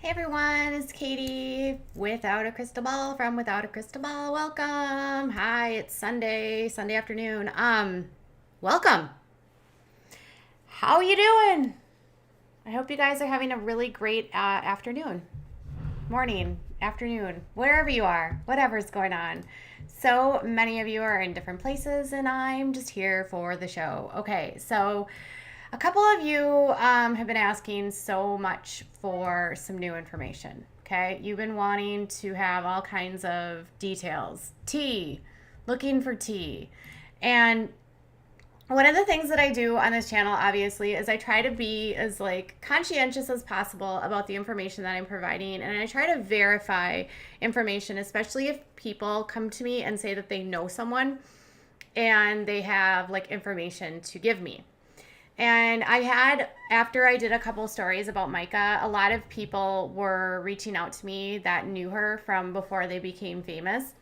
Hey everyone, it's Katie without a crystal ball from Without a Crystal Ball. Welcome. Hi, it's Sunday afternoon. Welcome. How you doing? I hope you guys are having a really great afternoon, morning, afternoon, wherever you are, whatever's going on. So many of you are in different places, and I'm just here for the show. Okay, so a couple of you have been asking so much for some new information. Okay, you've been wanting to have all kinds of details, tea, looking for tea. And one of the things that I do on this channel, obviously, is I try to be as like conscientious as possible about the information that I'm providing, and I try to verify information, especially if people come to me and say that they know someone and they have like information to give me. And I had, after I did a couple stories about Myka, a lot of people were reaching out to me that knew her from before they became famous.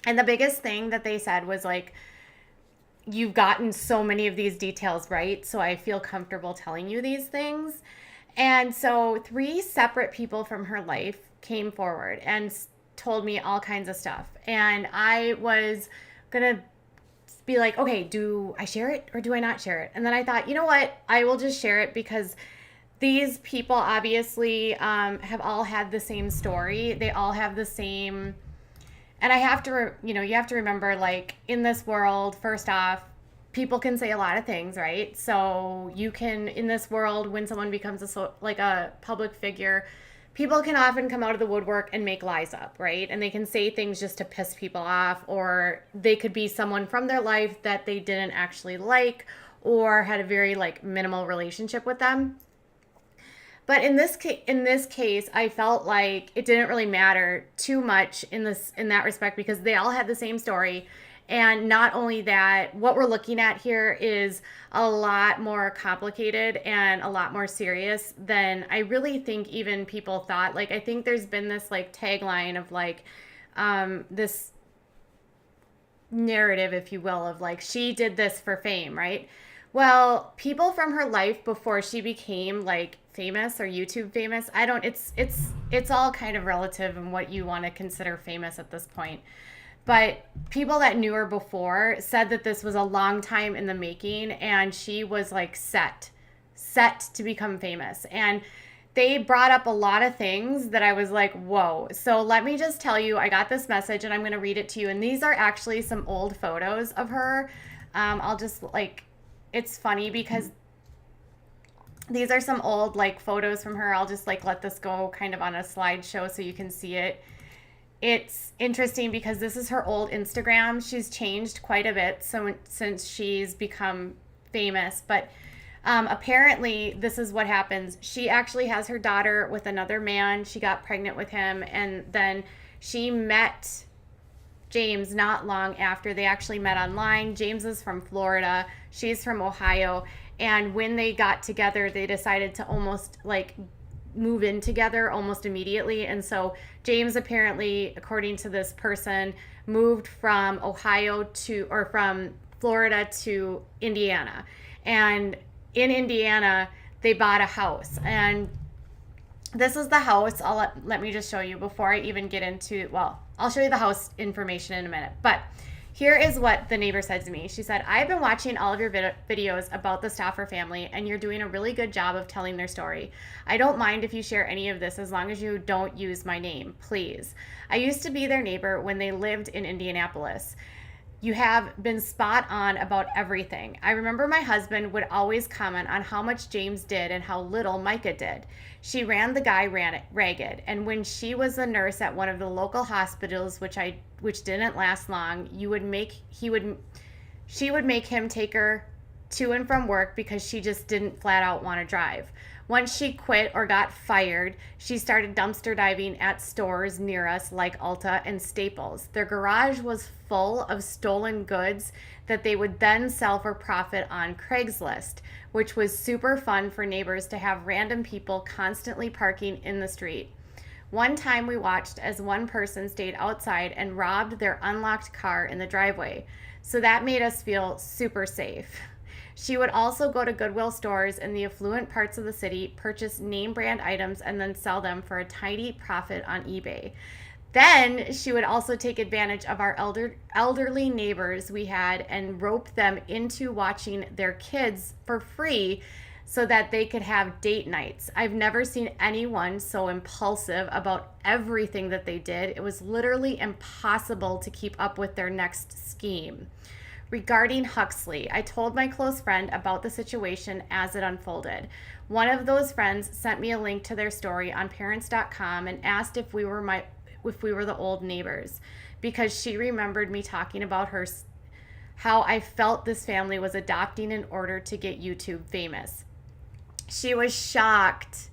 And the biggest thing that they said was like, you've gotten so many of these details right, so I feel comfortable telling you these things. And so three separate people from her life came forward and told me all kinds of stuff. And I was going to be like, okay, do I share it or do I not share it? And then I thought, you know what? I will just share it because these people obviously have all had the same story. They all have the same. And I have to, you have to remember, like, in this world, first off, people can say a lot of things, right? So you can, in this world, when someone becomes a public figure, people can often come out of the woodwork and make lies up, right? And they can say things just to piss people off, or they could be someone from their life that they didn't actually like or had a very like minimal relationship with them. But in this case, I felt like it didn't really matter too much in that respect because they all had the same story. And not only that, what we're looking at here is a lot more complicated and a lot more serious than I really think even people thought. Like, I think there's been this like tagline of like this narrative, if you will, of like, she did this for fame, right? Well, people from her life before she became like famous or YouTube famous, I don't, it's all kind of relative in what you want to consider famous at this point. But people that knew her before said that this was a long time in the making and she was like set to become famous. And they brought up a lot of things that I was like, whoa. So let me just tell you, I got this message and I'm going to read it to you. And these are actually some old photos of her. I'll just like, it's funny because these are some old like photos from her. I'll just like let this go kind of on a slideshow so you can see it. It's interesting because this is her old Instagram. She's changed quite a bit since she's become famous, but apparently this is what happens. She actually has her daughter with another man. She got pregnant with him, and then she met James not long after. They actually met online. James is from Florida. She's from Ohio. And when they got together, they decided to almost like move in together almost immediately. And so James apparently, according to this person, moved from from Florida to Indiana. And in Indiana, they bought a house. And this is the house. Let me just show you before I even get into, well, I'll show you the house information in a minute. But here is what the neighbor said to me. She said, I've been watching all of your videos about the Stauffer family, and you're doing a really good job of telling their story. I don't mind if you share any of this as long as you don't use my name, please. I used to be their neighbor when they lived in Indianapolis. You have been spot on about everything. I remember my husband would always comment on how much James did and how little Myka did. She ran the guy ragged, and when she was a nurse at one of the local hospitals, which didn't last long, she would make him take her to and from work because she just didn't flat out want to drive. Once she quit or got fired, she started dumpster diving at stores near us like Ulta and Staples. Their garage was full of stolen goods that they would then sell for profit on Craigslist, which was super fun for neighbors to have random people constantly parking in the street. One time we watched as one person stayed outside and robbed their unlocked car in the driveway. So that made us feel super safe. She would also go to Goodwill stores in the affluent parts of the city, purchase name brand items, and then sell them for a tiny profit on eBay. Then she would also take advantage of our elderly neighbors we had and rope them into watching their kids for free so that they could have date nights. I've never seen anyone so impulsive about everything that they did. It was literally impossible to keep up with their next scheme. Regarding Huxley, I told my close friend about the situation as it unfolded. One of those friends sent me a link to their story on parents.com and asked if we were the old neighbors, because she remembered me talking about how I felt this family was adopting in order to get YouTube famous. She was shocked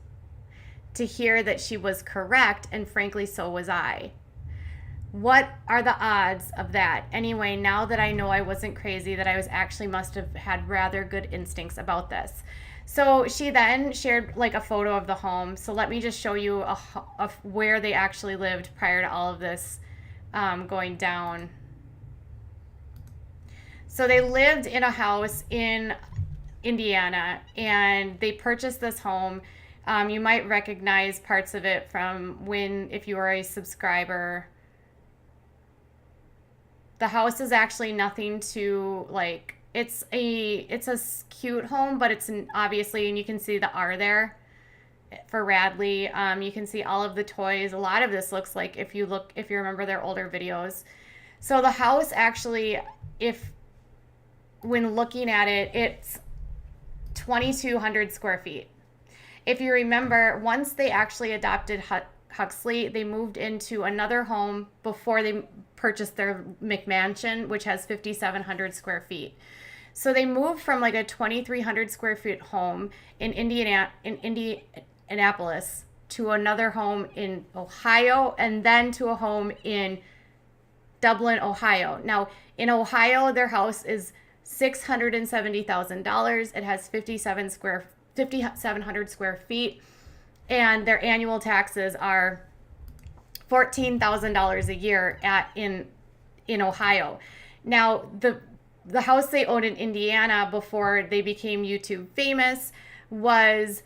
to hear that she was correct, and frankly, so was I. What are the odds of that? Anyway, now that I know I wasn't crazy, that I must have had rather good instincts about this. So she then shared like a photo of the home. So let me just show you where they actually lived prior to all of this going down. So they lived in a house in Indiana, and they purchased this home. You might recognize parts of it from if you are a subscriber. The house is actually nothing to like. It's a cute home, but it's obviously, and you can see the R there for Radley. You can see all of the toys. A lot of this looks like if you remember their older videos. So the house actually, when looking at it, it's 2,200 square feet. If you remember, once they actually adopted Huxley, they moved into another home before they purchased their McMansion, which has 5,700 square feet. So they moved from like a 2,300 square feet home in Indianapolis to another home in Ohio, and then to a home in Dublin, Ohio. Now, in Ohio, their house is $670,000. It has 5,700 square feet, and their annual taxes are $14,000 a year in Ohio. Now, the house they owned in Indiana before they became YouTube famous was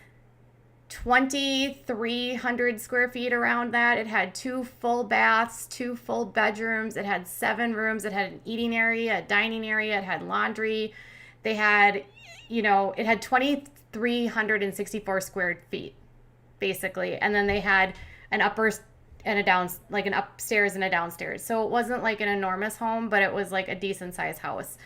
2,300 square feet, around that. It had 2 full baths, 2 full bedrooms. It had 7 rooms. It had an eating area, a dining area. It had laundry. It had 2,364 square feet, basically. And then they had an upstairs and a downstairs. So it wasn't like an enormous home, but it was like a decent sized house.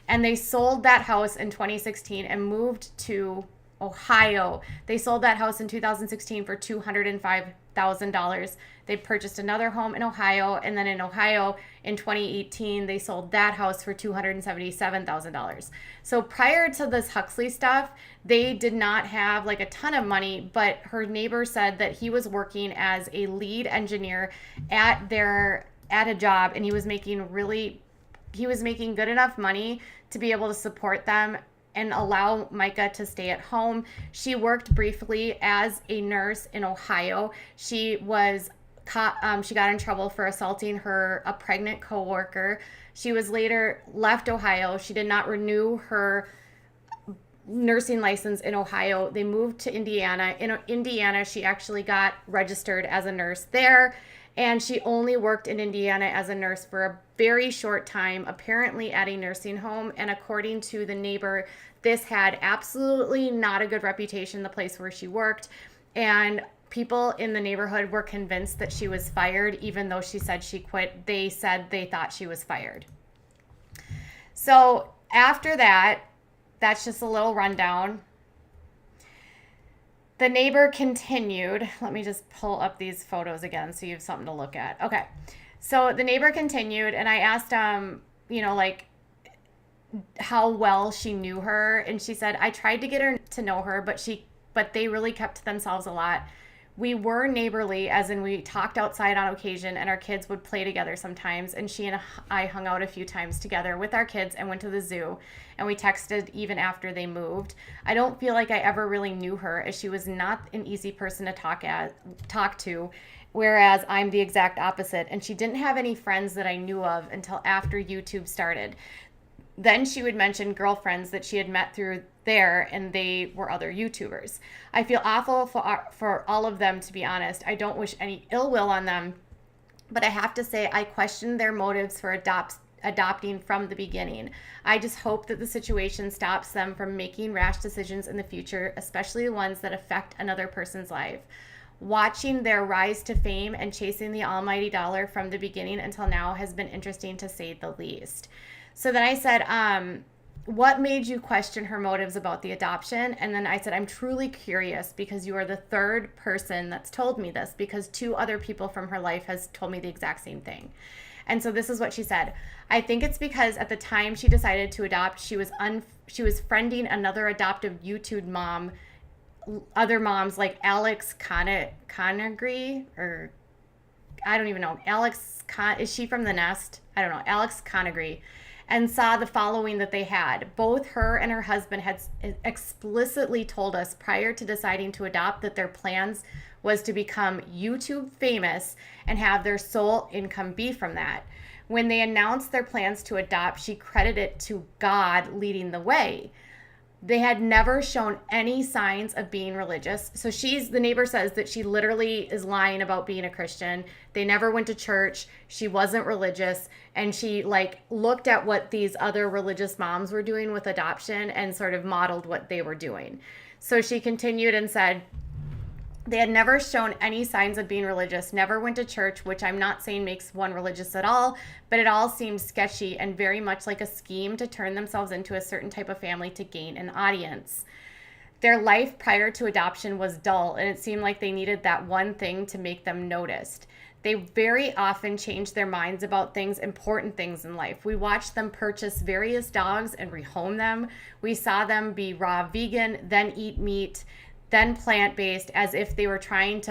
And they sold that house in 2016 and moved to Ohio. They sold that house in 2016 for $205,000. They purchased another home in Ohio, and then in Ohio in 2018 they sold that house for $277,000. So prior to this Huxley stuff, they did not have like a ton of money, but her neighbor said that he was working as a lead engineer at a job, and he was making good enough money to be able to support them and allow Myka to stay at home. She worked briefly as a nurse in Ohio. She got in trouble for assaulting a pregnant coworker. She was later left Ohio. She did not renew her nursing license in Ohio. They moved to Indiana. In Indiana, she actually got registered as a nurse there, and she only worked in Indiana as a nurse for a very short time, apparently at a nursing home. And according to the neighbor, this had absolutely not a good reputation, the place where she worked. And people in the neighborhood were convinced that she was fired, even though she said she quit. They said they thought she was fired. So after that, that's just a little rundown. The neighbor continued. Let me just pull up these photos again so you have something to look at. Okay. So the neighbor continued, and I asked, how well she knew her. And she said, I tried to get her to know her, but they really kept to themselves a lot. We were neighborly, as in we talked outside on occasion, and our kids would play together sometimes. And she and I hung out a few times together with our kids and went to the zoo. And we texted even after they moved. I don't feel like I ever really knew her, as she was not an easy person to talk to, whereas I'm the exact opposite. And she didn't have any friends that I knew of until after YouTube started. Then she would mention girlfriends that she had met through there, and they were other YouTubers. I feel awful for all of them, to be honest. I don't wish any ill will on them, but I have to say I question their motives for adopting from the beginning. I just hope that the situation stops them from making rash decisions in the future, especially the ones that affect another person's life. Watching their rise to fame and chasing the almighty dollar from the beginning until now has been interesting, to say the least. So then I said, what made you question her motives about the adoption? And then I said, I'm truly curious because you are the third person that's told me this, because two other people from her life has told me the exact same thing. And so this is what she said. I think it's because at the time she decided to adopt, she was friending another adoptive YouTube mom, other moms like Alex Conagry, or I don't even know. Is she from The Nest? I don't know. Alex Conagry. And saw the following that they had. Both her and her husband had explicitly told us prior to deciding to adopt that their plans was to become YouTube famous and have their sole income be from that. When they announced their plans to adopt, she credited it to God leading the way. They had never shown any signs of being religious. So the neighbor says that she literally is lying about being a Christian. They never went to church. She wasn't religious. And she looked at what these other religious moms were doing with adoption and sort of modeled what they were doing. So she continued and said, they had never shown any signs of being religious, never went to church, which I'm not saying makes one religious at all, but it all seemed sketchy and very much like a scheme to turn themselves into a certain type of family to gain an audience. Their life prior to adoption was dull, and it seemed like they needed that one thing to make them noticed. They very often changed their minds about important things in life. We watched them purchase various dogs and rehome them. We saw them be raw vegan, then eat meat, then plant-based, as if they were trying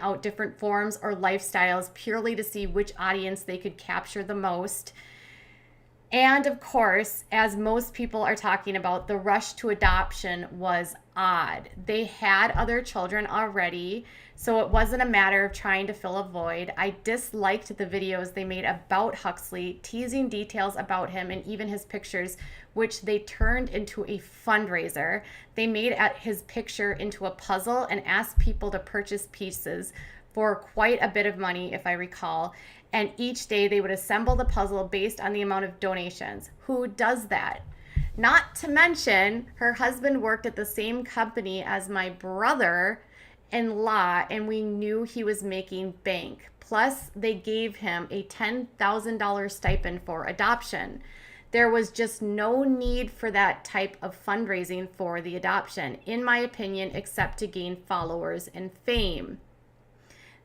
out different forms or lifestyles purely to see which audience they could capture the most. And of course, as most people are talking about, the rush to adoption was odd. They had other children already, so it wasn't a matter of trying to fill a void. I disliked the videos they made about Huxley, teasing details about him and even his pictures, which they turned into a fundraiser. They made his picture into a puzzle and asked people to purchase pieces for quite a bit of money, if I recall. And each day they would assemble the puzzle based on the amount of donations. Who does that? Not to mention, her husband worked at the same company as my brother-in-law, and we knew he was making bank. Plus, they gave him a $10,000 stipend for adoption. There was just no need for that type of fundraising for the adoption, in my opinion, except to gain followers and fame.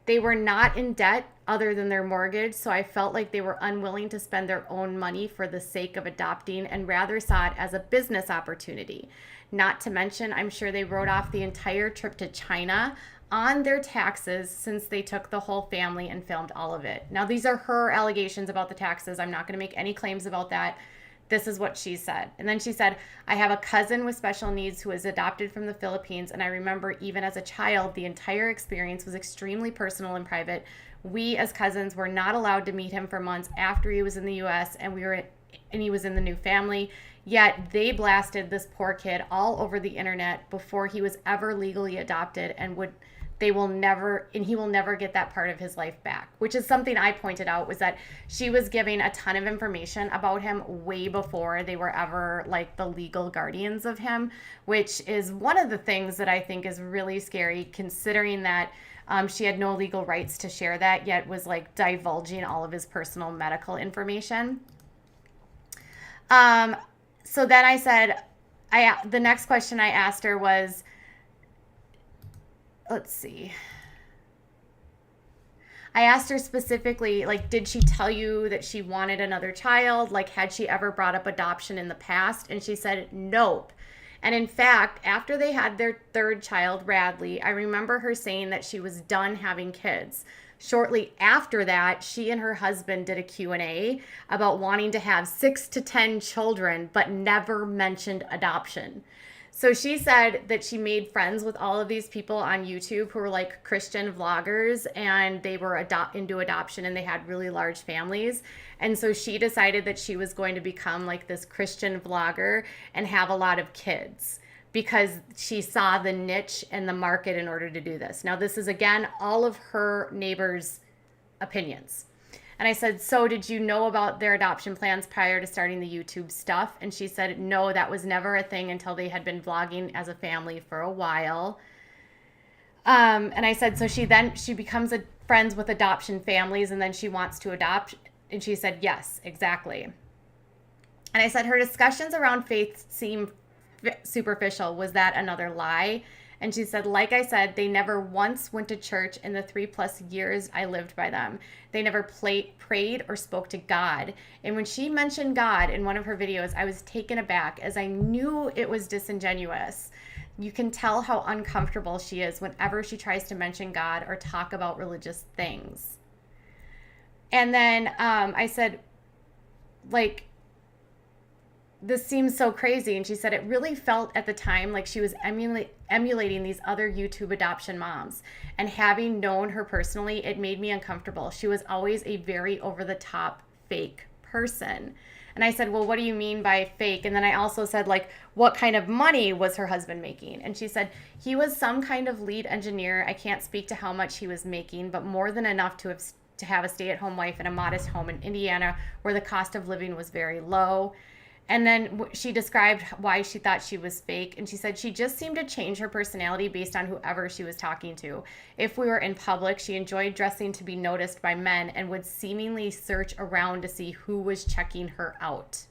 They were not in debt other than their mortgage, so I felt like they were unwilling to spend their own money for the sake of adopting and rather saw it as a business opportunity. Not to mention, I'm sure they wrote off the entire trip to China on their taxes since they took the whole family and filmed all of it. Now, these are her allegations about the taxes. I'm not going to make any claims about that. This is what she said. And then she said, I have a cousin with special needs who was adopted from the Philippines, and I remember even as a child, the entire experience was extremely personal and private. We as cousins were not allowed to meet him for months after he was in the US and he was in the new family. Yet they blasted this poor kid all over the internet before he was ever legally adopted, and he will never get that part of his life back, which is something I pointed out, was that she was giving a ton of information about him way before they were ever the legal guardians of him, which is one of the things that I think is really scary, considering that she had no legal rights to share that, yet was divulging all of his personal medical information. So then I said, the next question I asked her was, let's see. I asked her specifically, did she tell you that she wanted another child? Had she ever brought up adoption in the past? And she said, nope. And in fact, after they had their third child, Radley, I remember her saying that she was done having kids. Shortly after that, she and her husband did a Q&A about wanting to have 6 to 10 children, but never mentioned adoption. So she said that she made friends with all of these people on YouTube who were like Christian vloggers, and they were into adoption, and they had really large families. And so she decided that she was going to become like this Christian vlogger and have a lot of kids because she saw the niche and the market in order to do this. Now, this is again all of her neighbors' opinions. And I said, so did you know about their adoption plans prior to starting the YouTube stuff? And she said, no, that was never a thing until they had been vlogging as a family for a while. And I said, so she becomes friends with adoption families, and then she wants to adopt. And she said, yes, exactly. And I said, her discussions around faith seem superficial. Was that another lie? And she said, like I said, they never once went to church in the 3+ years I lived by them. They never prayed or spoke to God. And when she mentioned God in one of her videos, I was taken aback as I knew it was disingenuous. You can tell how uncomfortable she is whenever she tries to mention God or talk about religious things. And then I said, like, this seems so crazy. And she said it really felt at the time like she was emulating these other YouTube adoption moms. And having known her personally, it made me uncomfortable. She was always a very over-the-top fake person. And I said, well, what do you mean by fake? And then I also said, like, what kind of money was her husband making? And she said, he was some kind of lead engineer. I can't speak to how much he was making, but more than enough to have a stay-at-home wife and a modest home in Indiana where the cost of living was very low. And then she described why she thought she was fake. And she said she just seemed to change her personality based on whoever she was talking to. If we were in public, she enjoyed dressing to be noticed by men and would seemingly search around to see who was checking her out.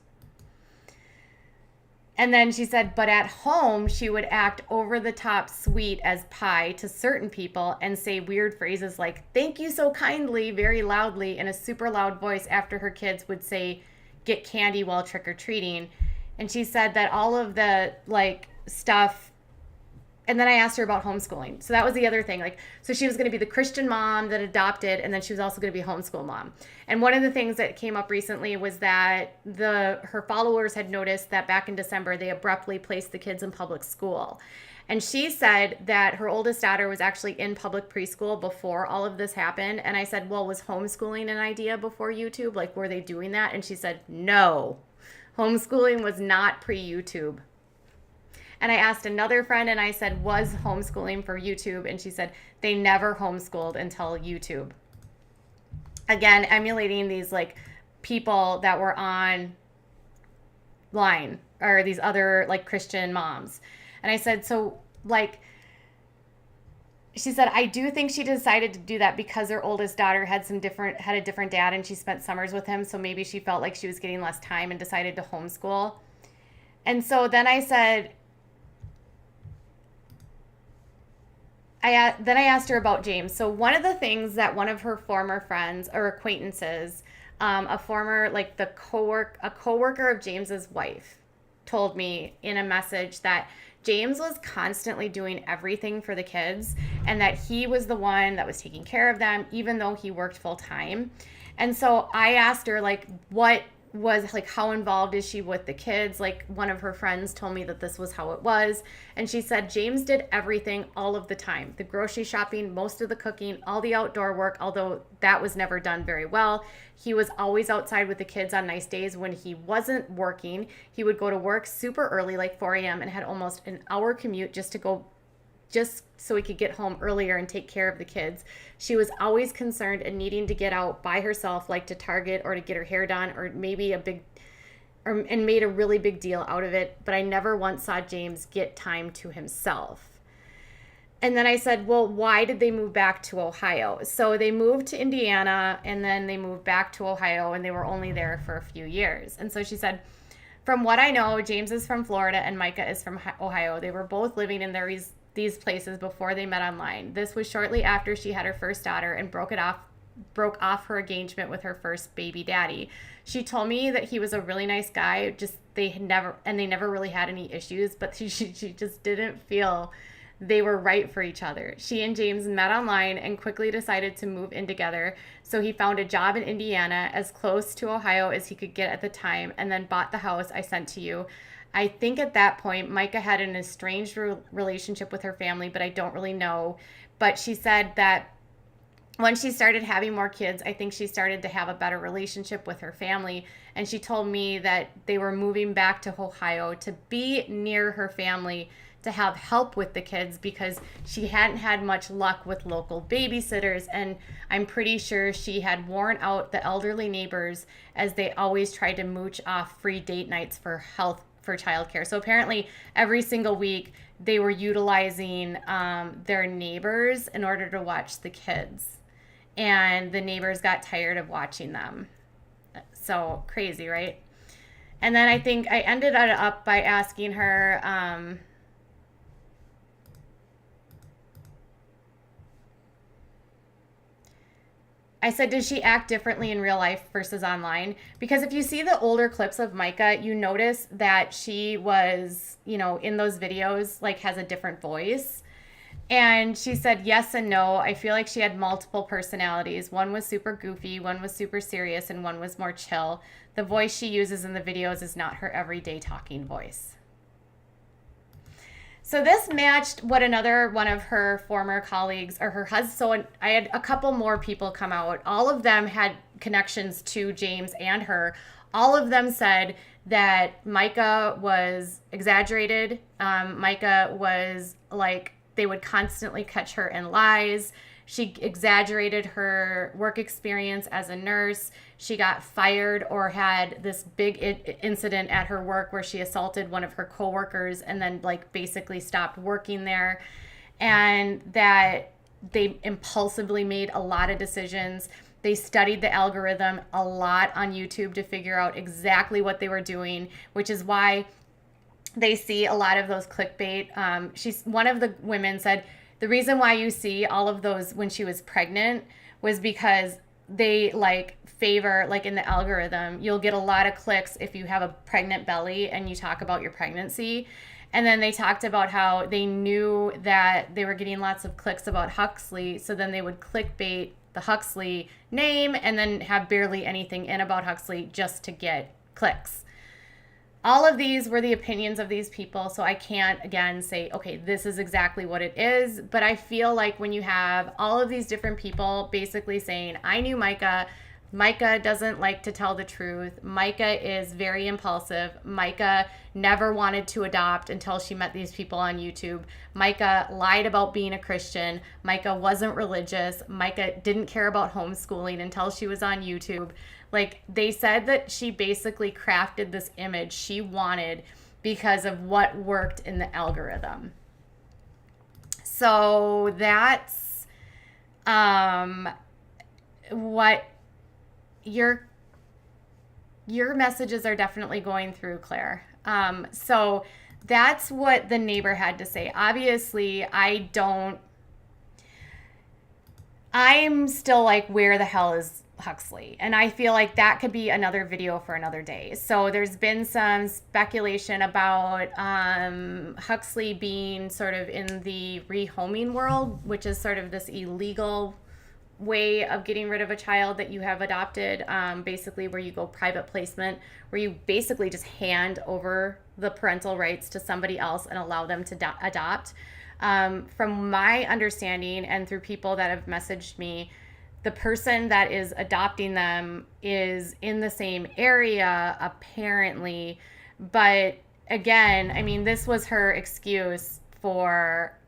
And then she said, but at home, she would act over the top sweet as pie to certain people and say weird phrases like, thank you so kindly, very loudly in a super loud voice after her kids would say, get candy while trick-or-treating. And she said that all of the like stuff, and then I asked her about homeschooling. So that was the other thing. Like, so she was going to be the Christian mom that adopted, and then she was also going to be a homeschool mom. And one of the things that came up recently was that her followers had noticed that back in December they abruptly placed the kids in public school. And she said that her oldest daughter was actually in public preschool before all of this happened. And I said, well, was homeschooling an idea before YouTube? Like, were they doing that? And she said, no, homeschooling was not pre-YouTube. And I asked another friend and I said, was homeschooling for YouTube? And she said, they never homeschooled until YouTube. Again, emulating these like people that were online or these other like Christian moms. And I said, so like, she said, I do think she decided to do that because her oldest daughter had a different dad and she spent summers with him. So maybe she felt like she was getting less time and decided to homeschool. And so then I said, I asked her about James. So one of the things that one of her former friends or acquaintances, a coworker of James's wife, told me in a message that James was constantly doing everything for the kids and that he was the one that was taking care of them, even though he worked full time. And so I asked her, like, what was like, how involved is she with the kids? Like, one of her friends told me that this was how it was. And she said James did everything all of the time. The grocery shopping, most of the cooking, all the outdoor work, although that was never done very well. He was always outside with the kids on nice days when he wasn't working. He would go to work super early, like 4 a.m., and had almost an hour commute just so he could get home earlier and take care of the kids. She was always concerned and needing to get out by herself, like to Target or to get her hair done, or maybe and made a really big deal out of it. But I never once saw James get time to himself. And then I said, well, why did they move back to Ohio? So they moved to Indiana and then they moved back to Ohio, and they were only there for a few years. And so she said, from what I know, James is from Florida and Myka is from Ohio. They were both living in these places before they met online. This was shortly after she had her first daughter and broke off her engagement with her first baby daddy. She told me that he was a really nice guy, they never really had any issues, but she just didn't feel they were right for each other. She and James met online and quickly decided to move in together. So he found a job in Indiana as close to Ohio as he could get at the time, and then bought the house I sent to you. I think at that point, Myka had an estranged relationship with her family, but I don't really know. But she said that when she started having more kids, I think she started to have a better relationship with her family. And she told me that they were moving back to Ohio to be near her family to have help with the kids because she hadn't had much luck with local babysitters. And I'm pretty sure she had worn out the elderly neighbors as they always tried to mooch off free date nights for childcare. So apparently, every single week they were utilizing their neighbors in order to watch the kids, and the neighbors got tired of watching them. So crazy, right? And then I think I ended it up by asking her, I said, does she act differently in real life versus online? Because if you see the older clips of Myka, you notice that she was, in those videos, like has a different voice. And she said yes and no. I feel like she had multiple personalities. One was super goofy, one was super serious, and one was more chill. The voice she uses in the videos is not her everyday talking voice. So this matched what another one of her former colleagues or her husband. So I had a couple more people come out. All of them had connections to James and her. All of them said that Myka was exaggerated. Myka was like, they would constantly catch her in lies. She exaggerated her work experience as a nurse. She got fired or had this big incident at her work where she assaulted one of her coworkers and then like basically stopped working there. And that they impulsively made a lot of decisions. They studied the algorithm a lot on YouTube to figure out exactly what they were doing, which is why they see a lot of those clickbait. One of the women said the reason why you see all of those when she was pregnant was because they like favor, like in the algorithm, you'll get a lot of clicks if you have a pregnant belly and you talk about your pregnancy. And then they talked about how they knew that they were getting lots of clicks about Huxley, so then they would clickbait the Huxley name and then have barely anything in about Huxley just to get clicks. All of these were the opinions of these people, so I can't, again, say, okay, this is exactly what it is. But I feel like when you have all of these different people basically saying, I knew Myka, Myka doesn't like to tell the truth, Myka is very impulsive, Myka never wanted to adopt until she met these people on YouTube, Myka lied about being a Christian, Myka wasn't religious, Myka didn't care about homeschooling until she was on YouTube. Like, they said that she basically crafted this image she wanted because of what worked in the algorithm. So that's what your messages are definitely going through, Claire. So that's what the neighbor had to say. Obviously, I'm still like, where the hell is Huxley? And I feel like that could be another video for another day. So there's been some speculation about Huxley being sort of in the rehoming world, which is sort of this illegal way of getting rid of a child that you have adopted, basically where you go private placement, where you basically just hand over the parental rights to somebody else and allow them to adopt. From my understanding and through people that have messaged me, the person that is adopting them is in the same area, apparently. But again, I mean, this was her excuse for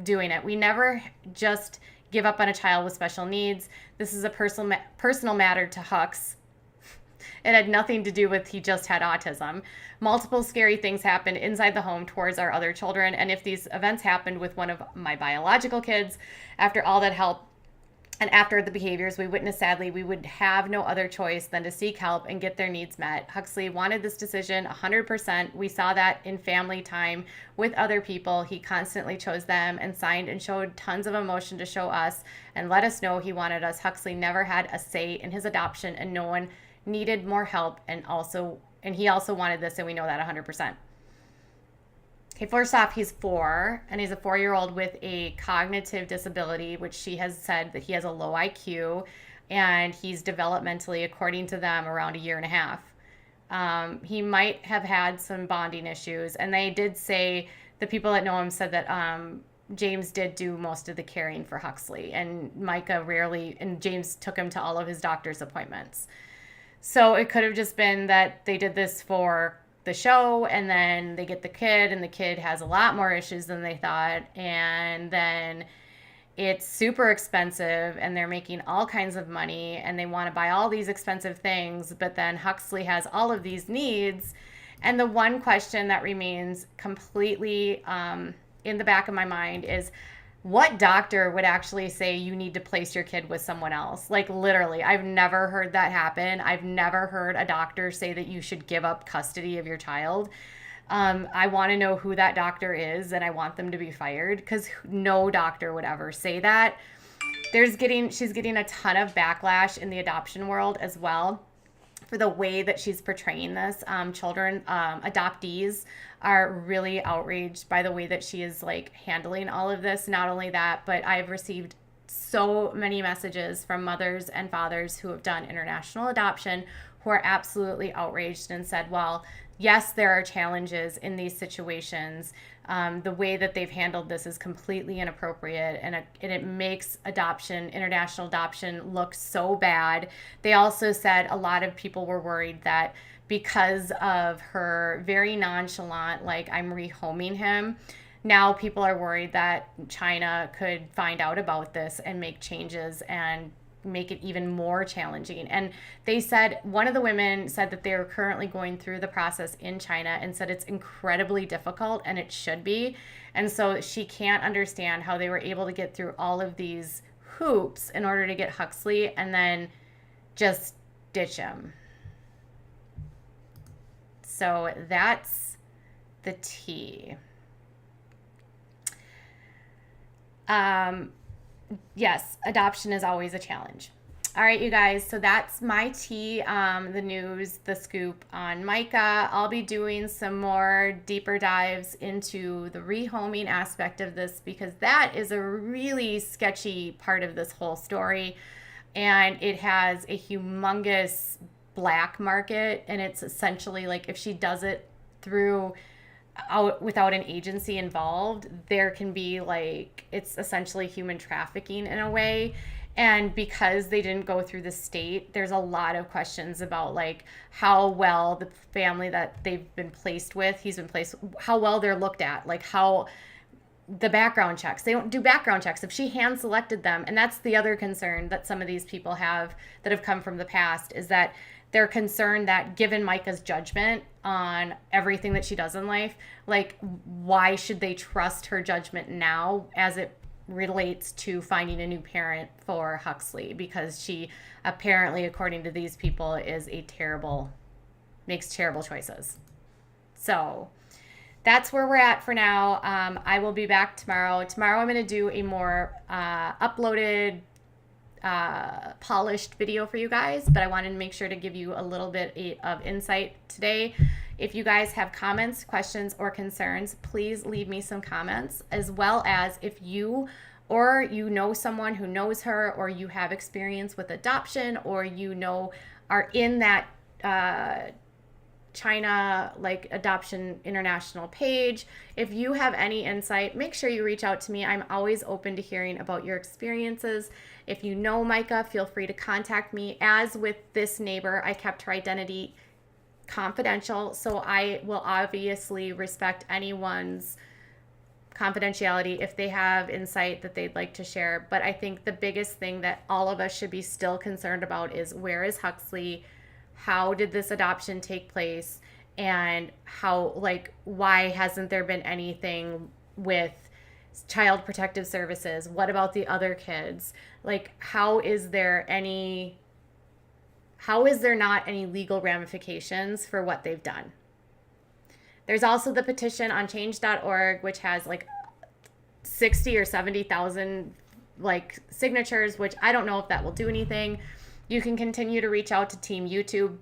doing it. We never just give up on a child with special needs. This is a personal matter to Hux. It had nothing to do with he just had autism. Multiple scary things happened inside the home towards our other children. And if these events happened with one of my biological kids, after all that help, and after the behaviors we witnessed, sadly, we would have no other choice than to seek help and get their needs met. Huxley wanted this decision 100%. We saw that in family time with other people. He constantly chose them and signed and showed tons of emotion to show us and let us know he wanted us. Huxley never had a say in his adoption, and no one needed more help. And he also wanted this, and we know that 100%. Okay, first off, he's 4, and he's a 4-year-old with a cognitive disability, which she has said that he has a low IQ, and he's developmentally, according to them, around 1.5 years. He might have had some bonding issues. And they did say, the people that know him said that James did do most of the caring for Huxley. And Myka rarely, and James took him to all of his doctor's appointments. So it could have just been that they did this for the show, and then they get the kid, and the kid has a lot more issues than they thought. And then it's super expensive, and they're making all kinds of money, and they want to buy all these expensive things. But then Huxley has all of these needs. And the one question that remains completely in the back of my mind is, what doctor would actually say you need to place your kid with someone else? Like, literally, I've never heard that happen. I've never heard a doctor say that you should give up custody of your child. I want to know who that doctor is, and I want them to be fired, because no doctor would ever say that. She's getting a ton of backlash in the adoption world as well for the way that she's portraying this. Adoptees are really outraged by the way that she is like handling all of this. Not only that, but I've received so many messages from mothers and fathers who have done international adoption who are absolutely outraged and said, well, yes, there are challenges in these situations. The way that they've handled this is completely inappropriate, and it makes international adoption, look so bad. They also said a lot of people were worried that because of her very nonchalant, like, I'm rehoming him, now people are worried that China could find out about this and make changes and make it even more challenging. And they said, one of the women said that they're currently going through the process in China, and said it's incredibly difficult, and it should be. And so she can't understand how they were able to get through all of these hoops in order to get Huxley and then just ditch him. So that's the tea. Yes, adoption is always a challenge. All right, you guys, so that's my tea, the news, the scoop on Myka. I'll be doing some more deeper dives into the rehoming aspect of this, because that is a really sketchy part of this whole story, and it has a humongous black market. And it's essentially like, if she does it without an agency involved, there can be like, it's essentially human trafficking in a way. And because they didn't go through the state, there's a lot of questions about like how well the family that they've been placed with, how well they're looked at, like how the background checks. They don't do background checks if she hand selected them. And that's the other concern that some of these people have that have come from the past, is that they're concerned that, given Myka's judgment on everything that she does in life, like, why should they trust her judgment now as it relates to finding a new parent for Huxley? Because she apparently, according to these people, makes terrible choices. So that's where we're at for now. I will be back tomorrow. Tomorrow I'm going to do a more uploaded, polished video for you guys, but I wanted to make sure to give you a little bit of insight today. If you guys have comments, questions, or concerns, please leave me some comments, as well as if you know someone who knows her, or you have experience with adoption, or are in that China like adoption international page. If you have any insight, make sure you reach out to me. I'm always open to hearing about your experiences. If you know Myka, feel free to contact me. As with this neighbor, I kept her identity confidential, so I will obviously respect anyone's confidentiality if they have insight that they'd like to share. But I think the biggest thing that all of us should be still concerned about is, where is Huxley? How did this adoption take place? And why hasn't there been anything with Child Protective Services? What about the other kids? Like, how is there not any legal ramifications for what they've done? There's also the petition on change.org, which has like 60 or 70,000 like signatures, which I don't know if that will do anything. You can continue to reach out to Team YouTube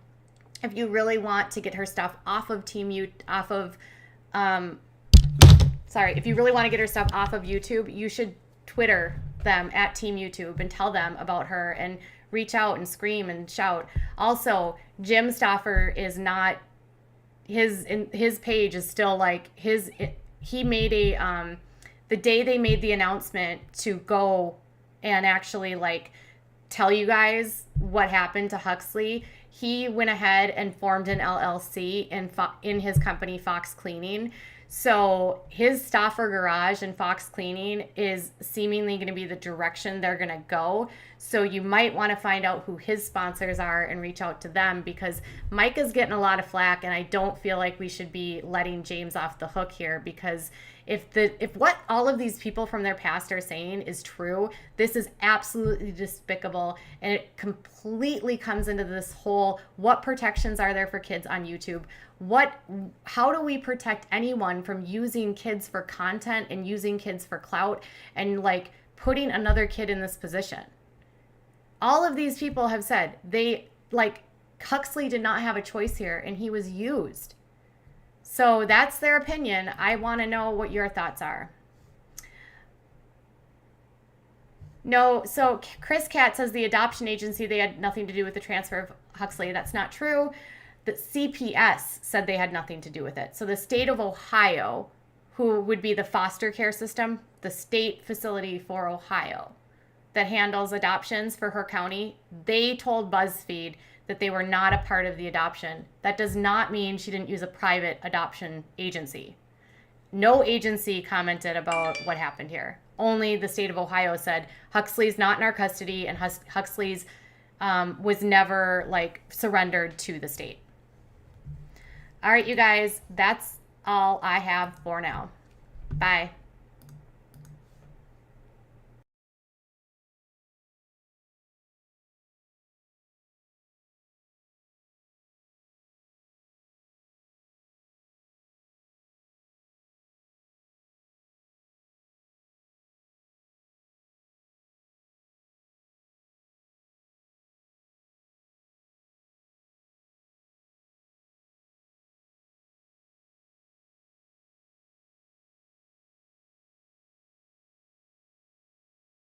if you really want to get her stuff off of if you really want to get her stuff off of YouTube, you should Twitter them at Team YouTube and tell them about her and reach out and scream and shout. Also, Jim Stauffer is not his page is still like he made a the day they made the announcement to go and actually like tell you guys what happened to Huxley, he went ahead and formed an LLC in his company Fox Cleaning. So his Stauffer Garage and Fox Cleaning is seemingly going to be the direction they're going to go. So you might want to find out who his sponsors are and reach out to them, because Myka's getting a lot of flack, and I don't feel like we should be letting James off the hook here, because if what all of these people from their past are saying is true, this is absolutely despicable, and it completely comes into this whole, what protections are there for kids on YouTube? How do we protect anyone from using kids for content and using kids for clout and like putting another kid in this position? All of these people have said Huxley did not have a choice here, and he was used. So that's their opinion. I want to know what your thoughts are. No, so Chris Cat says the adoption agency, they had nothing to do with the transfer of Huxley. That's not true. The CPS said they had nothing to do with it. So the state of Ohio, who would be the foster care system, the state facility for Ohio that handles adoptions for her county, they told BuzzFeed that they were not a part of the adoption. That does not mean she didn't use a private adoption agency. No agency commented about what happened here. Only the state of Ohio said Huxley's not in our custody, and Huxley's was never like surrendered to the state. All right, you guys, that's all I have for now. Bye.